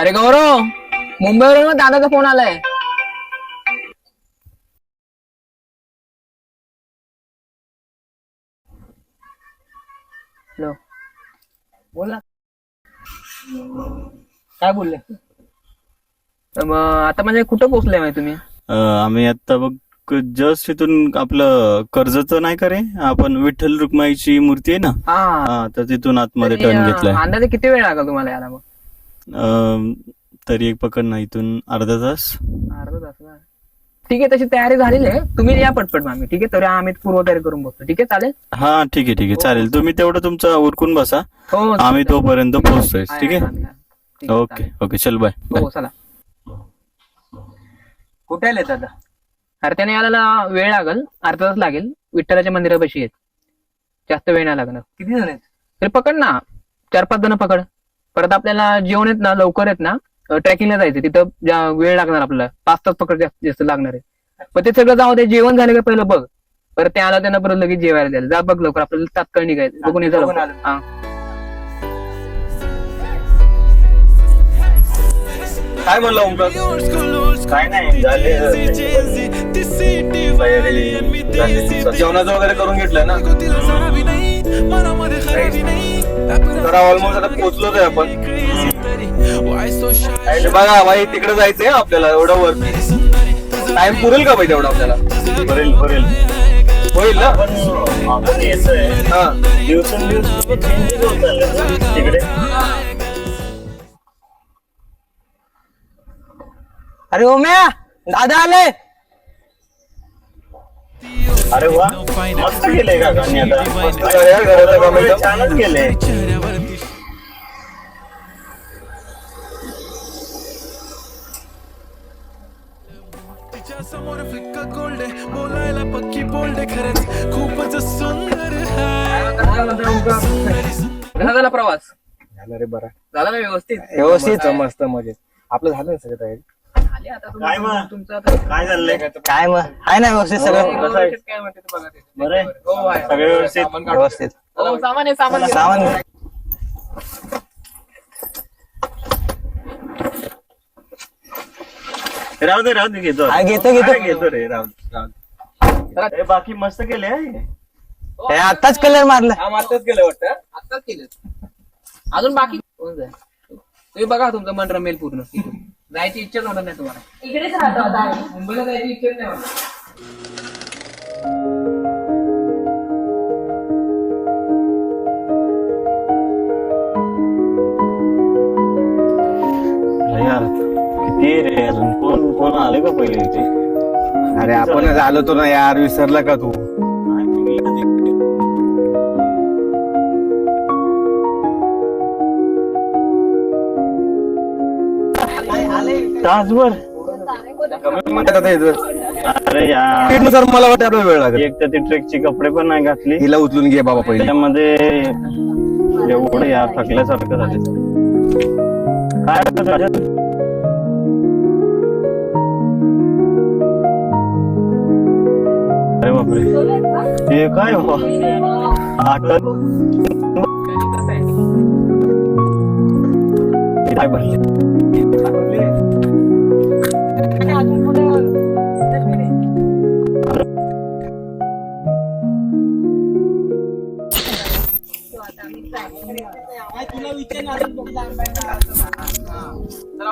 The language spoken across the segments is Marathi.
अरे गौरव, मुंबईवरून दादाचा फोन आलाय. हॅलो, बोल ना. काय बोलले? मग आता म्हणजे कुठं पोहोचलाय म्हणजे तुम्ही? आम्ही आता बघ जस्ट इथून आपलं कर्जचं नाही का रे, आपण विठ्ठल रुक्माईची मूर्ती आहे ना, हा, तर तिथून आतमध्ये तरी, टर्न घेतलाय. अंदाजे किती वेळ लागला तुम्हाला यायला? मग तरी एक पकड ना, इथून अर्धा तास. अर्धा तास ना. ठीक आहे, तशी तयारी झालेली आहे. तुम्ही या पटपट मामी. ठीक आहे, तरी आम्ही पूर्वतयारी करून बसतो. ठीक आहे, चालेल. हा ठीक आहे, ठीक आहे, चालेल. तुम्ही तेवढं तुमचं उरकून बसा, हो, आम्ही तोपर्यंत पोहोचतोय. ठीक आहे, ठीक आहे, ओके ओके, चल बाय. हो, चला. कुठे आले दादा? अरे त्याने यायला वेळ लागेल, अर्धा तास लागेल. विठ्ठलाच्या मंदिरापाशी आहेत, जास्त वेळ नाही लागणार. किती जण आहेत? तरी पकड ना, 4-5 जण पकड. परत आपल्याला जेवण येत ना, लवकर येत ना, ट्रेकिंगला जायचं. तिथं वेळ लागणार आपल्याला, 5 तास पकड जास्त जास्त लागणार आहे. पण ते सगळं जाऊ दे, जेवण झालं का पहिलं बघ. परत ते आला त्यांना परत लगेच जेवायला द्यायला जा. बघ लवकर, आपल्याला तात्काळ निघायचं. बघून येतं लवकर. हा, काय म्हणलं ओमकार? काय नाही, जेवणाचं वगैरे करून घेतलंय ना, तर ऑलमोस्ट आता पोहोचलोच आहे आपण. बघा भाई, तिकडे जायचंय आपल्याला. एवढं वरती टाइम पुरेल का भाई तेवढं आपल्याला? पुरेल होईल ना. आपण येतोय दिवसेंदिवस तिकडे. अरे ओम्या, दादा आले. अरे वा, मस्त केलंय का गाणी आता. छानच केलंय. समोर फिक्का गोल्ड बोलायला पक्की बोल्ड खरंच खूपच सुंदर कसा झाला प्रवास? झालं रे, बरा झाला ना व्यवस्थित? व्यवस्थित, मस्त मजेत. आपलं झालं ना सगळं तयारी? आले आता काय मग? तुमचं आता काय चाललंय? काय मग आहे ना व्यवस्थित सगळं? काय म्हणते ते बघा ते. बरं आहे? हो, आहे. सगळे व्यवस्थित? व्यवस्थित. हो, सामान आहे, सामान घे. सामान राहू दे घेतो. हा, घेतो. घेतो रे, राहू दे. हे बाकी मस्त केले. हे आताच कलर मारला. हा, आत्ताच केलं वाटतं. आत्ताच केलं. अजून बाकी कोण जाय? तुम्ही बघा, तुमचं मन रमेल पूर्ण. जायची इच्छाच होणार नाही तुम्हाला. इकडेच राहतो आता आम्ही. मुंबईला जायची इच्छाच नाही होणार. यार किती रे, अजून कोण आले का पहिले इथे? अरे आपण आलो तो ना यार, विसरला का तू? तासभर? अरे यार, नुसार मला वाटतं आपला वेळ लागेल. एक तर ती ट्रेकची कपडे पण नाही घातली, हिला उचलून घे बाबा पहिले. त्याच्यामध्ये एवढं यार थकल्यासारखं झालं. काय वाटतं राजन? अरे बापरे, हे काय हो? काय भरले?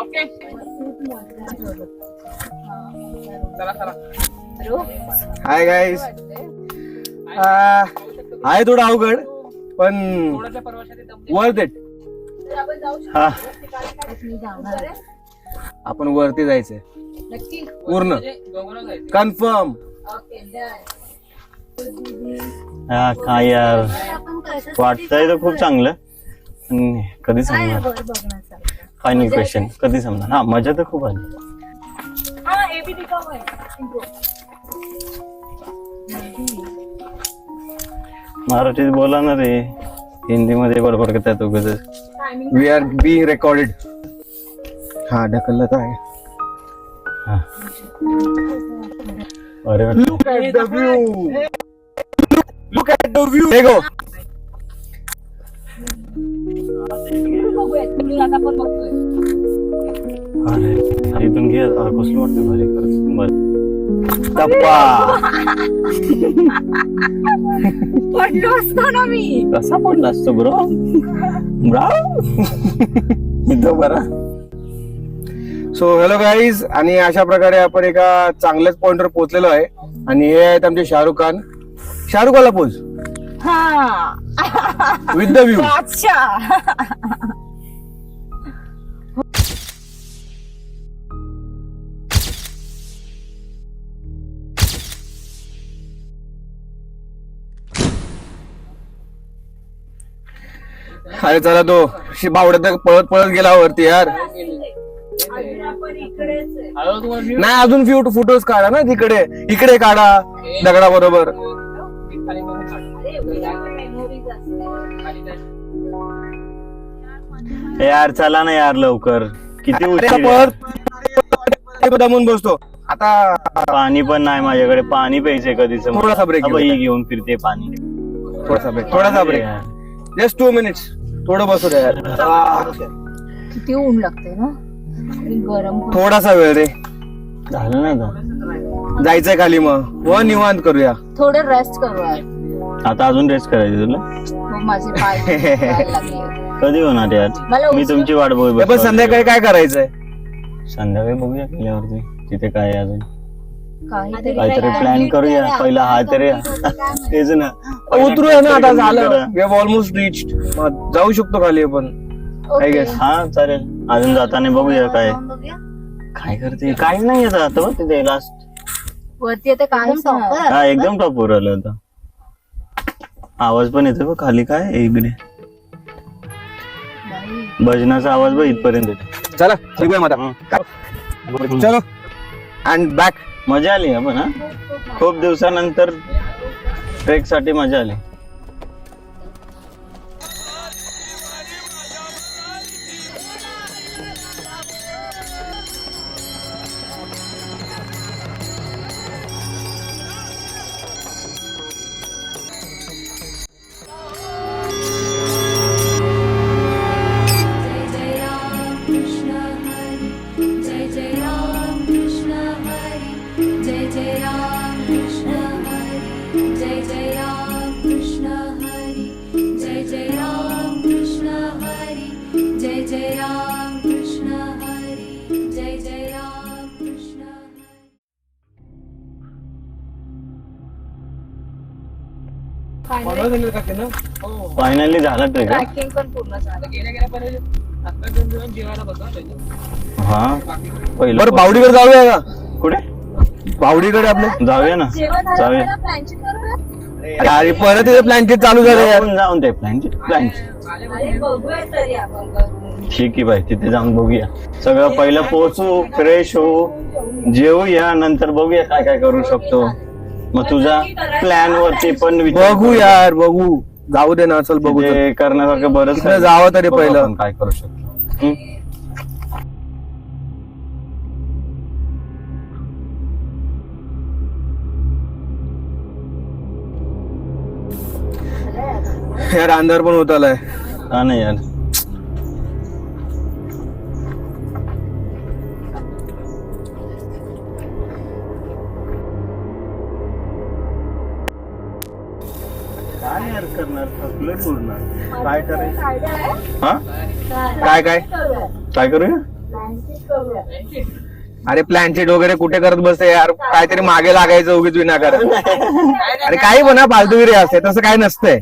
ओके, चला चला. Hi guys. आहे थोडं अवघड, पण थोड्याशा प्रवासाने दमले. Worth it. हा, आपण वरती जायचंय पूर्ण म्हणजे डोंगरावर जायचं. कन्फर्म. हा, काय यार, वाटतंय तर खूप चांगलं. पण कधी समजणार? फायनल क्वेश्चन, कधी समजणार? हा, मजा तर खूप आली. मराठीत बोला ना रे, हिंदीमध्ये बडबड करतात उगाच. We are being recorded. हा, ढकललं तर आहे. अरे Look at the view. Look at the view. There you go. बघूयात, आता पण बघतोय. अरे इथून घे कसलं वाटतं भारी खरंच बरं टप्पा पडलो असतो ना मी. कसा पडला असतो ब्रो इथं बरा. सो हॅलो गाईज, आणि अशा प्रकारे आपण एका चांगल्याच पॉइंटवर पोहोचलेलो आहे. आणि हे आहेत आमचे शाहरुख खान. शाहरुख खानला पोच हा विथ द व्ह्यू. बादशाह. अरे चला तो बावड्यात पळत पळत गेला वरती यार. नाही अजून फोटोज काढा ना तिकडे, इकडे काढा दगडा बरोबर. यार चला ना यार लवकर, किती उशीर आहे. पळत दमून बसतो आता. पाणी पण नाही माझ्याकडे, पाणी प्यायचंय कधीच. थोडासा break घेऊ. ही घेऊन फिरते पाणी. थोडासा ब्रेक. Just 2 minutes. थोडं बसू द्या यार. किती ऊन लागते ना आणि गरम पण. थोडासा वेळ रे, झालं ना आता. जायचंय खाली मग व निवांत करूया. थोडं रेस्ट करूया. आता अजून रेस्ट करायची तुला. मग माझे पाय दुखायला लागले. कधी होणार यार, मला मी तुमची वाट बघू. पण संध्याकाळी काय करायचंय? संध्याकाळी बघूया गेल्यावरती तिथे काय आहे अजून. काहीतरी प्लॅन करूया. पहिला हा तरी तेच ना उतरूया ना आता. झालं, वी हॅव ऑलमोस्ट रिच्ड. जाऊ शकतो खाली आपण आय गेस. हा चालेल. अजून जाताना बघूया काय काय करते. काही नाही येत आता बघ तिथे लास्ट वरती आता काय हा एकदम टॉपवर आलं होतं. आवाज पण येतो बघ खाली. काय इकडे भजनाचा आवाज बघ इथपर्यंत येतो. चला निघूया मग आता. चलो अँड बॅक. मजा आली आपण. हा खूप दिवसानंतर ट्रेक साठी मजा आली. फायनली झाला ट्रेक. ट्रॅकिंग पण पूर्ण झालं. हा पहिलं बरं बावडीकडे जाऊया का? कुठे बावडीकडे आपले जाऊया ना. जाऊया अरे परत तिथे प्लॅन चालू झालं यार. जाऊन ते प्लॅन ठीक आहे भाई. तिथे जाऊन बघूया सगळं. पहिलं पोहोचू, फ्रेश होऊ, जेवूया, नंतर बघूया काय काय करू शकतो. मग तुझा प्लॅन वरती पण बघू यार, बघू. जाऊ दे ना, चल बघू. ते करण्यासारखं बरंच तिकडे जावं तरी पहिलं. आपण काय करू शकतो. यार अंधार पण होत आलाय. हा नाही यार. काय यार करणार, थकलोय पूर्ण. काय करायचं. हा काय काय काय करूया. अरे प्लॅनचेट वगैरे कुठे करत बसते यार. काहीतरी मागे लागायचं उगीच विनाकारण. अरे काही पण फालतूगिरी असते, तसं काय नसतंय.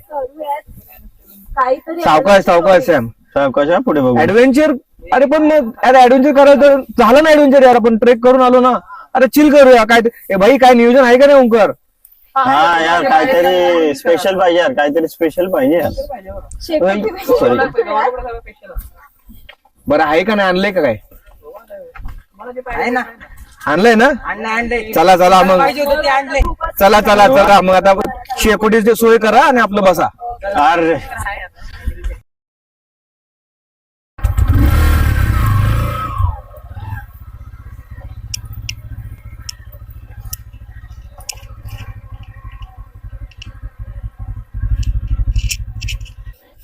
सावकाश सावकाश सॅम. कशा पुढे बघू. ऍडव्हेंचर. अरे पण मग अरे ऍडव्हेंचर करायचं झालं ना. ऍडव्हेंचर यार आपण ट्रेक करून आलो ना. अरे चिल करूया. काय भाई, काय नियोजन आहे का नाही ओंकार? हा यार काहीतरी स्पेशल पाहिजे यार. काहीतरी स्पेशल पाहिजे यार. सॉरी. बरं आहे का नाही? आणलंय का काय? आणलंय ना. चला चला मग. चला चला चला मग. आता शेकोटीची सोय करा आणि आपलं बसा. अरे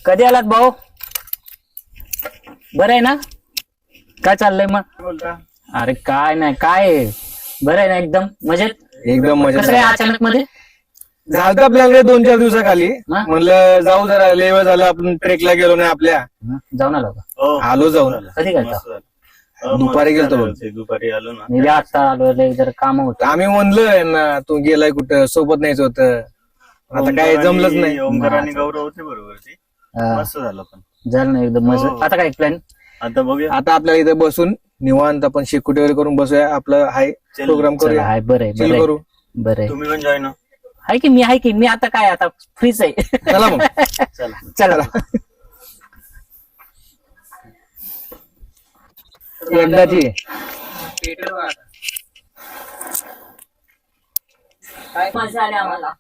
कधी आलात भाऊ? बरं आहे ना? काय चाललंय मग? बोलता अरे काय नाही, काय आहे? बरं आहे ना एकदम मजेत? एकदम मजा कसं काय अचानक मध्ये? झालं आपल्याकडे 2-4 दिवसाखाली हा? म्हणलं जाऊ जरा लेवल झालं आपण ट्रेकला गेलो नाही आपल्या जाऊन आलो का? हो आलो जाऊन कधी गेलता? मस्त झालं. हो, दुपारी मस्त गेलतो झालं बघ. ते, दुपारी आलो ना. मी बी आता आलो, लय जरा काम होतं. आम्ही म्हणलं ना तू गेलाय कुठं सोबत नाहीच होतं आता काय जमलंच नाही. ओमकार आणि गौरव होते बरोबर ते. हा, मस्त झालं पण. झालं ना एकदम मजेत. हो. आता काय प्लॅन? आता बघूया. आता आपल्याला इथे बसून निवांत आपण शेकुटी वगैरे करून बसूया आपलं हाय चल, प्रोग्राम चला, करूया हाय बरं आहे, चिल बरं करू आहे, बरं आहे. तुम्ही पण जॉईन हो. आहे की मी आता काय आता फ्रीच आहे. चला मग चला. चला एकदाची मजा आली आम्हाला.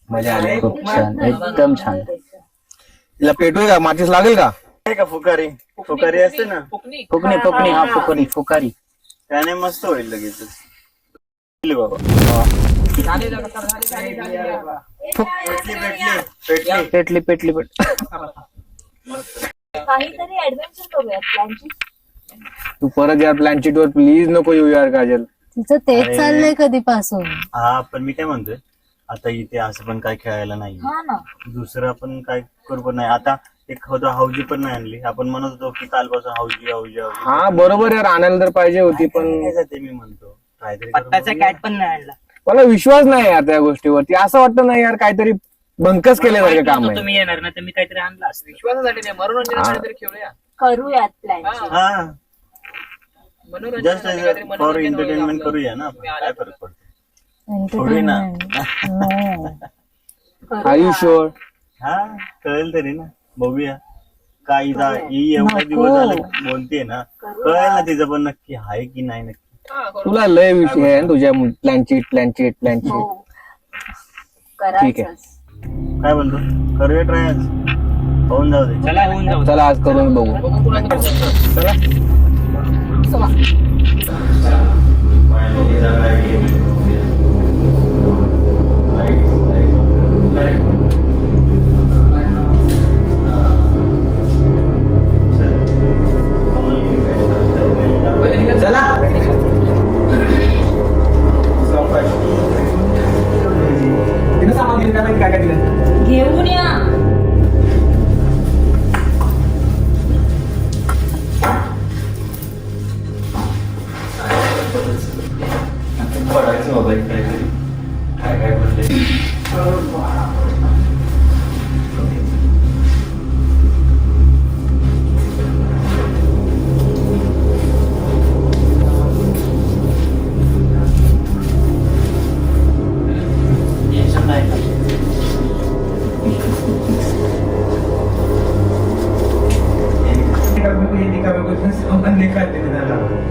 मजा आली. खूप छान, एकदम छान. तिला पेटूय का माचीस लागेल का? आहे का फुकारी? फुकारी असते ना, फुकणी हा फुकणी. त्याने मस्त होईल लगेच. भेटली बाबा. भेटली. पेटली. काहीतरी ऍडव्हेंचर करूयात प्लॅनची. तू परत यार प्लॅनची टूर प्लीज नको येऊ यार काजल. तिचं तेच अरे. चाललंय कधीपासून. हा पण मी काय म्हणतोय, आता इथे असं पण काय खेळायला नाही. हा ना. दुसरं आपण काय करू पण नाही. आता एक होतं हौजी पण नाही आणली. आपण म्हणत होतो की कालपासून हौजी. हा बरोबर यार आणायला तर पाहिजे होती पण काय जाते मी म्हणतो काहीतरी करून बघूया. पण नाही आणला. मला विश्वास नाही यार त्या गोष्टीवरती. असं वाटतं नाही यार काहीतरी बंकच केल्यासारखं काम आहे. तुम्ही येणार ना तर मी काहीतरी आणलं असतं. विश्वासासाठी नाही, मनोरंजनासाठी तरी खेळूया. करूयात प्लॅनची. हा जस्ट काहीतरी फॉर मनोरंजन होईल एंटरटेनमेंट आपलं. करूया ना आपण. काय फरक पडतो थोडी ना. Are you sure? हा कळेल तरी ना. बघूया काय ही एवढे नको. दिवस झाले बोलतेय ना, कळेल ना तिचं पण नक्की आहे की नाही नक्की. तुला लय विषय आहे ना तुझ्या प्लॅनची हो. ठीक आहे. करायचंच. काय बोलतो, करूया ट्राय आज. होऊन जाऊ दे. चला होऊन जाऊ. चला आज करून बघू. घेऊन या.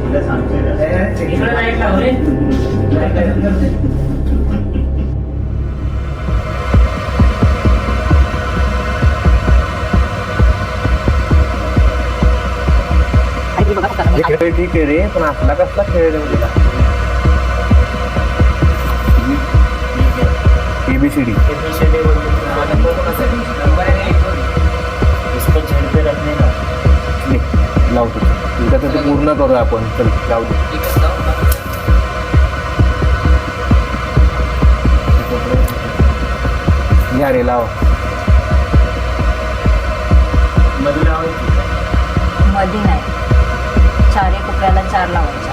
तुला सांगतोय ना. इकडे लाईट लाव रे. खेळ ठीक आहे रे पण असला कसला खेळ आहे तुला? एबीसीडी इसको झेल पे रखने का. लावतो तुझ्या तर ते पूर्ण करू आपण. चल जाऊ दे. या रे लाव. मध्ये लावायची. मध्ये नाही, 4 कोपऱ्याला 4 लावायच्या.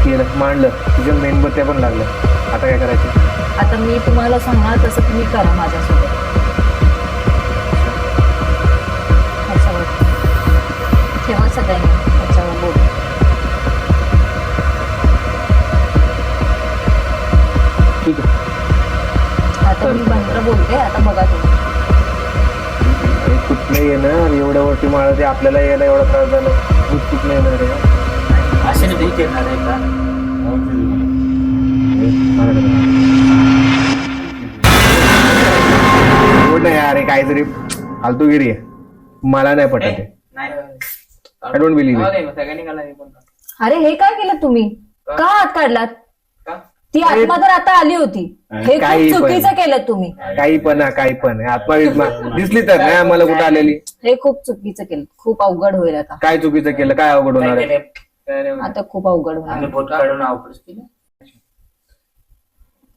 केलं मांडलं तुझ्या मेणबत्त्या पण लागल्या. आता काय करायचं? आता मी तुम्हाला सांगणार तसं तुम्ही करा माझ्यासोबत. ह्याच्यावर ठेवा सगळ्यांनी ह्याच्यावर बोल. ठीक आहे. आता मी मंत्र बोलते, आता बघा तुम्ही. अरे कुठलं येणार एवढ्या वरती माळा ते आपल्याला यायला एवढा त्रास झाला. कुठलं येणार रे? अशाने भूत येणार आहे का? काहीतरी फालतूगिरी आहे, मला नाही पटत आहे. I don't believe. सगळ्यांनी घाला हे पण. अरे हे काय केलं तुम्ही? का हात काढलात? का? ती आत्मा तर आता आली होती. हे काही खूप पण. चुकीचं केलं तुम्ही. काही पण आत्मा दिसली तर नाही आम्हाला कुठं आलेली. हे खूप चुकीचं केलं. खूप अवघड होईल आता. काय चुकीचं केलं, काय अवघड होणार आहे? आता खूप अवघड होणार. आम्ही बोट काढून अवघड केलं.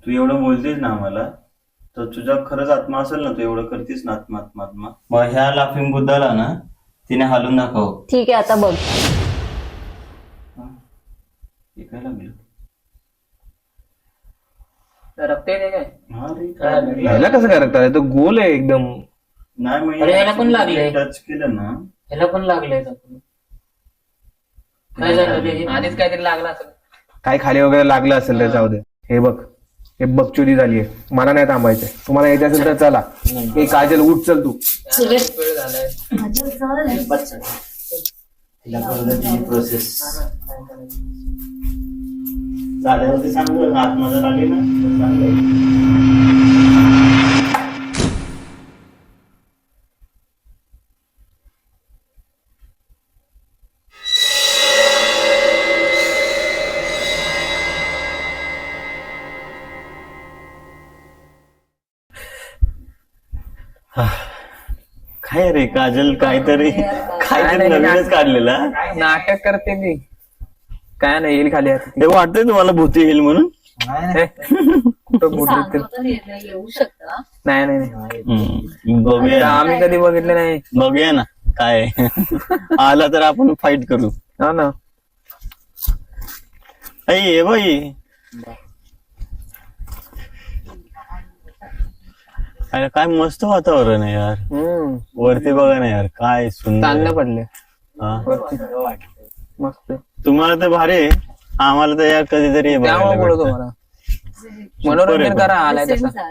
तू एवढं बोलतेस ना आम्हाला, तर तुझा खरंच आत्मा असेल ना, तू एवढं करतेस ना आत्मा आत्मा आत्मा, मग ह्या लाफिंग बुद्धाला ना तिने हालून दाखव. ठीक आहे आता बघ. हे काय लागलं? रक्त येते काय? हा रे, काय लागलं? ह्याला कसं करता? तो गोल आहे एकदम. नाही मग अरे ह्याला पण लागलंय. टच केलं ना. ह्याला पण लागलंय काय झालं रे? आधीच काहीतरी लागला असेल. काय खाली वगैरे लागलं असेल तर जाऊ दे. हे बघ, हे बकचोदी झालीये. मला नाही थांबायचंय. तुम्हाला यायचं असेल तर चला. हे काजल उठ, चल तू. वेळ झालाय. तिला करू दे तिची प्रोसेस. झाल्यावरती चांगलं आत्मा जर आली ना तर चांगलं आहे. काय रे काजल, काहीतरी नवीनच काढलेला. नाटक करते ती. काय नाही येईल खाली आता. हे वाटतंय तुम्हाला भूती येईल म्हणून? कुठं बोलतो येऊ शकतं. नाही नाही नाही. बघूया आम्ही कधी बघितलं नाही. बघूया ना काय आला तर आपण फाईट करू. हो ना. ये बाई, अरे काय मस्त वातावरण आहे यार. वरती बघा ना यार, काय सुंदर चांगलं आहे. पडले हा. वरती. मस्त. तुम्हाला तर भारी आहे, आम्हाला तर यार कधीतरी हे बघायला त्यामुळे बोलतो भेटतं. मला. मनोरंजन करा आलाय तसा.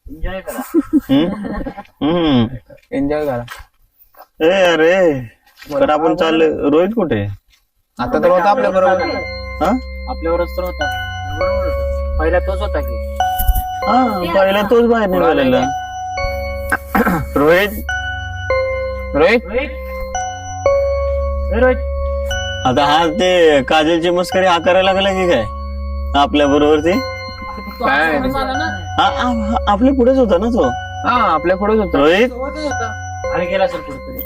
एन्जॉय करा. हम्म. एन्जॉय करा. ए अरे तर आपण चाललोय. रोहित कुठे? आता तर होता आपल्या बरोबर. हा आपल्यावरच तर होता. पहिला तोच होता की. हा पहिला तोच बाहेर निघालेला. रोहित रोहित आता हा ते काजलची मस्करी हा करायला लागला की काय आपल्या बरोबर ती? काय आपल्या पुढेच होता ना तो. हा आपल्या पुढेच होतो. रोहित आम्ही गेला असेल कुठेतरी.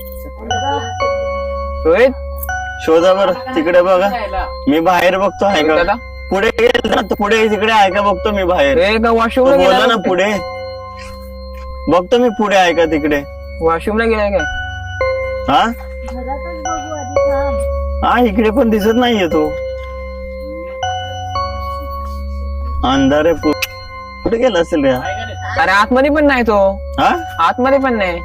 रोहित शोधा बर तिकडे बघा. मी बाहेर बघतो आहे का दादा पुढे गेल ना, तर पुढे तिकडे आहे का बघतो मी बाहेर. रे का तो वॉशरूमला बोला गेला ना पुढे बघतो मी, पुढे आहे का तिकडे? वॉशरूमला गेलाय काय? हा हा इकडे पण दिसत नाहीये तो. अंधार आहे कुठे गेला असेल रे? अरे आतमध्ये पण नाही तो. हा आतमध्ये पण नाही.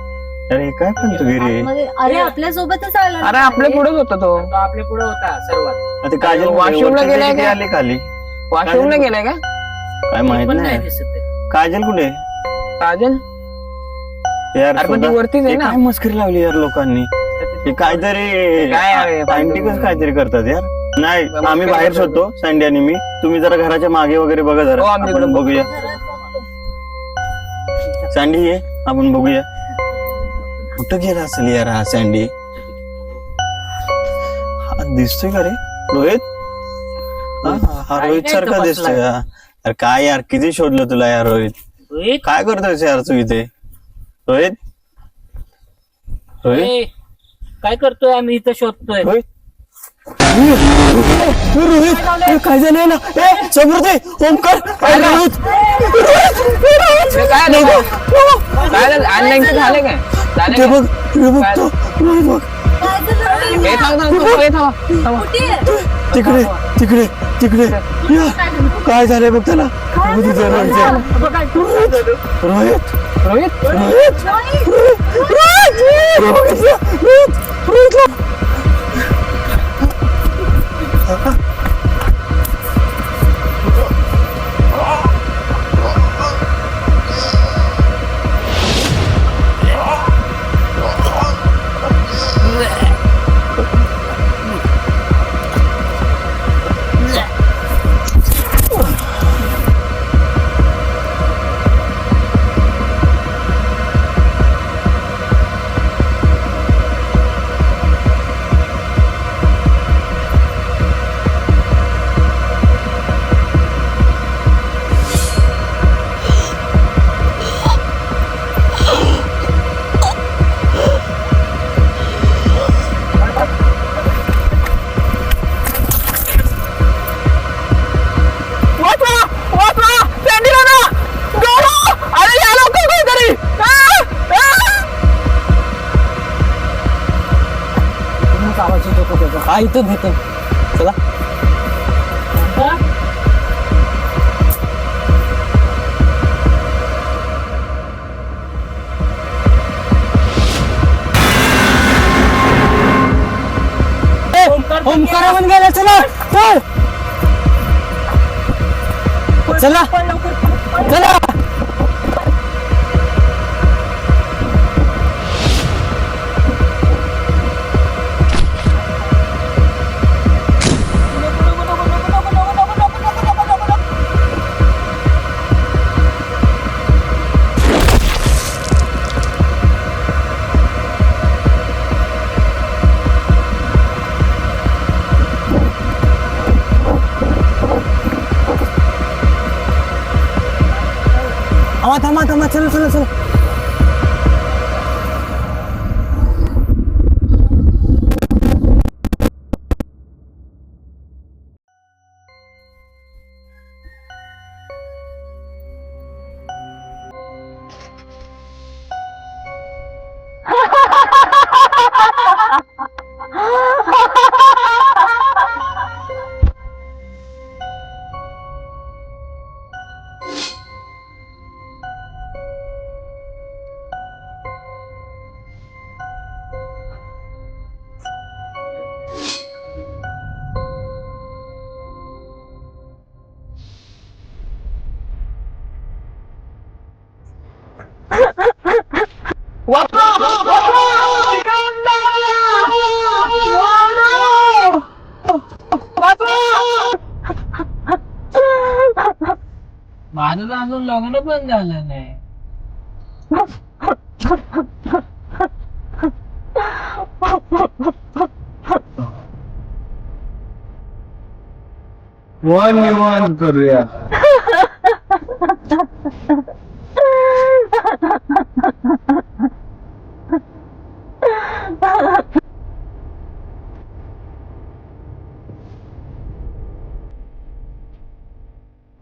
अरे काय म्हणतो गिरी? अरे आपल्या सोबतच आला. अरे आपल्या पुढेच होता तो. तो आपल्या पुढे होता सर्वात. आता काजल वॉशरूमला वरती गेलाय किती का? आली खाली वॉशरूमला गेलाय का? काय माहित पण नाही नाही. दिसत ते. काजल कुठे काजल यार? अरे पण ती शोधा. वरतीच आहे हे ना. काय मस्करी लावली यार लोकांनी. हे काहीतरी काय आहे? सायंटिकच काहीतरी करतात यार. नाही आम्ही बाहेर शोधतो सँडी आणि मी. तुम्ही जरा घराच्या मागे वगैरे बघा हो, जरा, आम्ही आपण इकडे बघूया. सँडी ये आपण बघूया कुठं गेला असेल यार हा सँडी. हा दिसतोय का रे रोहित? हा रोहित सारखा दिसतोय. अरे काय यार किती शोधलं तुला यार रोहित. रोहित काय करतोय यार तू इथे? रोहित रोहित ए, काय करतोय आम्ही इथं शोधतोय. रोहित रोहित काय झालं ना? समृद्धी ओमकार रोहित हे काय झालं? काय झालं? ऑनलाईनचं झालं काय? झालं ते काय? बघ ते बघ तो रोहित बघ हे थांब थांब थांब, हे थांब, थांब. तिकडे तिकडे तिकडे या. काय झालंय बघ त्याला. रोहित रोहित रोहित रोहित रोहित रोहित हा इथं चला. ओमकार पण गेला. चला चला चला. थांबा चला चला चला. माझं अजून लग्न पण झालं नाही. निवांत करूया.